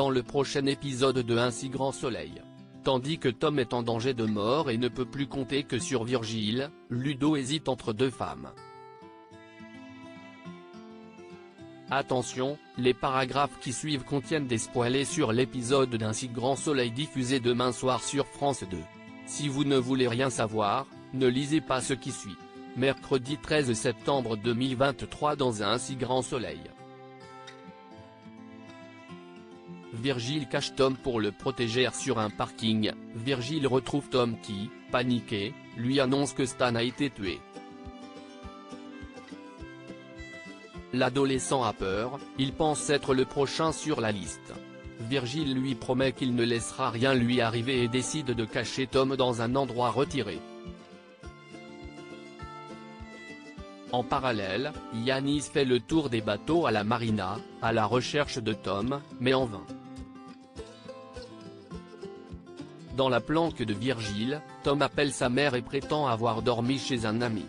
dans le prochain épisode de Un si grand soleil. Tandis que Tom est en danger de mort et ne peut plus compter que sur Virgile, Ludo hésite entre deux femmes. Attention, les paragraphes qui suivent contiennent des spoilers sur l'épisode d'Un si grand soleil diffusé demain soir sur France 2. Si vous ne voulez rien savoir, ne lisez pas ce qui suit. Mercredi 13 septembre 2023 dans Un si grand soleil. Virgile cache Tom pour le protéger sur un parking. Virgile retrouve Tom qui, paniqué, lui annonce que Stan a été tué. L'adolescent a peur, il pense être le prochain sur la liste. Virgile lui promet qu'il ne laissera rien lui arriver et décide de cacher Tom dans un endroit retiré. En parallèle, Yanis fait le tour des bateaux à la marina, à la recherche de Tom, mais en vain. Dans la planque de Virgile, Tom appelle sa mère et prétend avoir dormi chez un ami.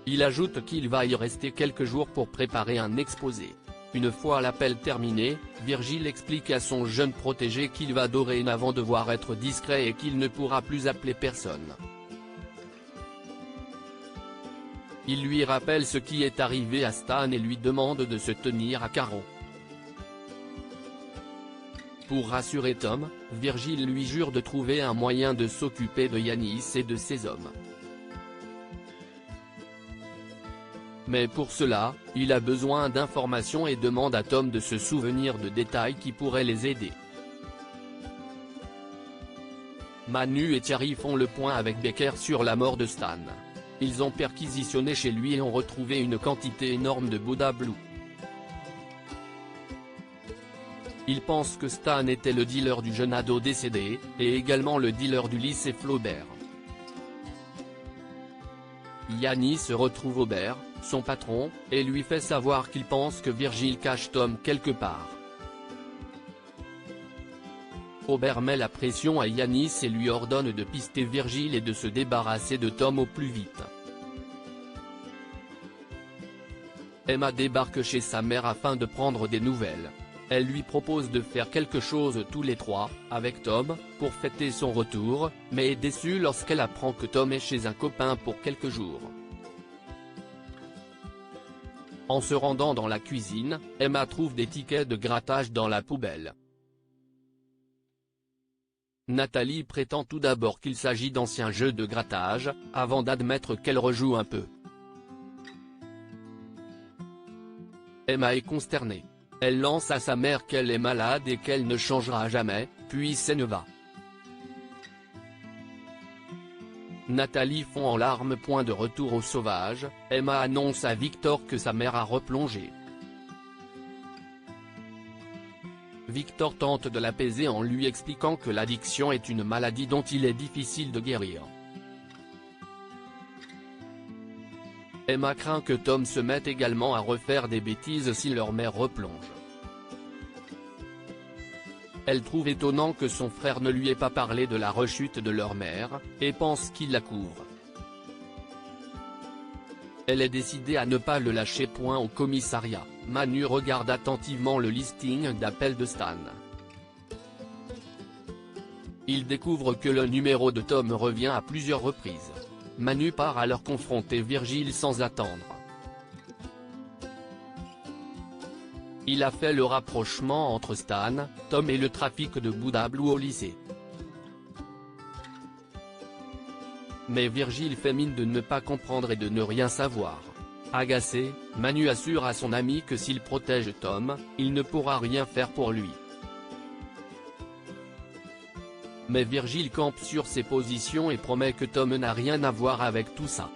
Il ajoute qu'il va y rester quelques jours pour préparer un exposé. Une fois l'appel terminé, Virgile explique à son jeune protégé qu'il va dorénavant devoir être discret et qu'il ne pourra plus appeler personne. Il lui rappelle ce qui est arrivé à Stan et lui demande de se tenir à carreau. Pour rassurer Tom, Virgile lui jure de trouver un moyen de s'occuper de Yanis et de ses hommes. Mais pour cela, il a besoin d'informations et demande à Tom de se souvenir de détails qui pourraient les aider. Manu et Thierry font le point avec Becker sur la mort de Stan. Ils ont perquisitionné chez lui et ont retrouvé une quantité énorme de Buddha Blue. Ils pensent que Stan était le dealer du jeune ado décédé, et également le dealer du lycée Flaubert. Yanis retrouve Aubert, son patron, et lui fait savoir qu'il pense que Virgile cache Tom quelque part. Aubert met la pression à Yanis et lui ordonne de pister Virgile et de se débarrasser de Tom au plus vite. Emma débarque chez sa mère afin de prendre des nouvelles. Elle lui propose de faire quelque chose tous les trois, avec Tom, pour fêter son retour, mais est déçue lorsqu'elle apprend que Tom est chez un copain pour quelques jours. En se rendant dans la cuisine, Emma trouve des tickets de grattage dans la poubelle. Nathalie prétend tout d'abord qu'il s'agit d'anciens jeux de grattage, avant d'admettre qu'elle rejoue un peu. Emma est consternée. Elle lance à sa mère qu'elle est malade et qu'elle ne changera jamais, puis s'en va. Nathalie fond en larmes. Point de retour au sauvage, Emma annonce à Victor que sa mère a replongé. Victor tente de l'apaiser en lui expliquant que l'addiction est une maladie dont il est difficile de guérir. Emma craint que Tom se mette également à refaire des bêtises si leur mère replonge. Elle trouve étonnant que son frère ne lui ait pas parlé de la rechute de leur mère, et pense qu'il la couvre. Elle est décidée à ne pas le lâcher. Point au commissariat, Manu regarde attentivement le listing d'appels de Stan. Il découvre que le numéro de Tom revient à plusieurs reprises. Manu part alors confronter Virgile sans attendre. Il a fait le rapprochement entre Stan, Tom et le trafic de Buddha Blue au lycée. Mais Virgile fait mine de ne pas comprendre et de ne rien savoir. Agacé, Manu assure à son ami que s'il protège Tom, il ne pourra rien faire pour lui. Mais Virgile campe sur ses positions et promet que Tom n'a rien à voir avec tout ça.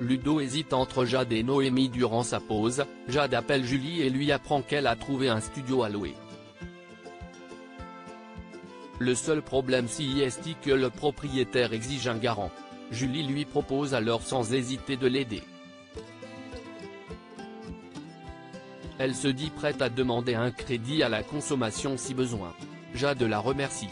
Ludo hésite entre Jade et Noémie durant sa pause. Jade appelle Julie et lui apprend qu'elle a trouvé un studio à louer. Le seul problème est que le propriétaire exige un garant. Julie lui propose alors sans hésiter de l'aider. Elle se dit prête à demander un crédit à la consommation si besoin. Jade la remercie.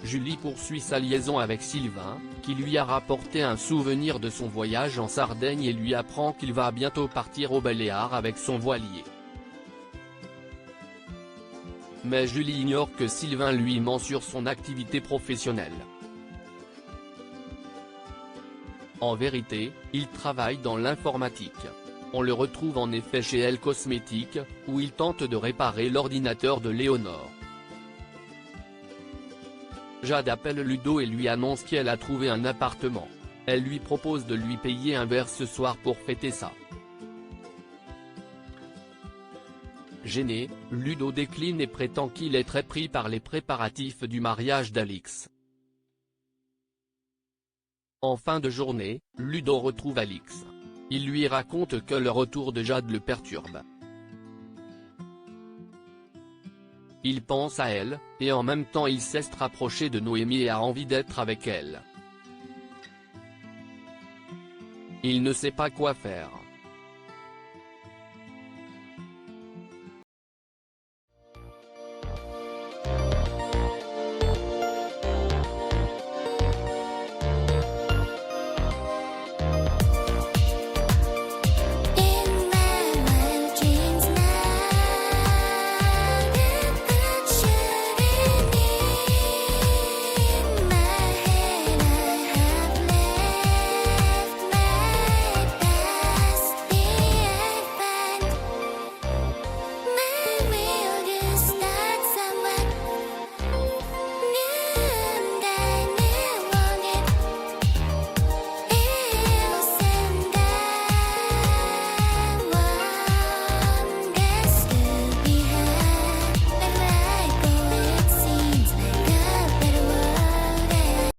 Julie poursuit sa liaison avec Sylvain, qui lui a rapporté un souvenir de son voyage en Sardaigne et lui apprend qu'il va bientôt partir aux Baléares avec son voilier. Mais Julie ignore que Sylvain lui ment sur son activité professionnelle. En vérité, il travaille dans l'informatique. On le retrouve en effet chez Elle Cosmétiques, où il tente de réparer l'ordinateur de Léonore. Jade appelle Ludo et lui annonce qu'elle a trouvé un appartement. Elle lui propose de lui payer un verre ce soir pour fêter ça. Gêné, Ludo décline et prétend qu'il est très pris par les préparatifs du mariage d'Alix. En fin de journée, Ludo retrouve Alix. Il lui raconte que le retour de Jade le perturbe. Il pense à elle, et en même temps il cesse de rapprocher de Noémie et a envie d'être avec elle. Il ne sait pas quoi faire.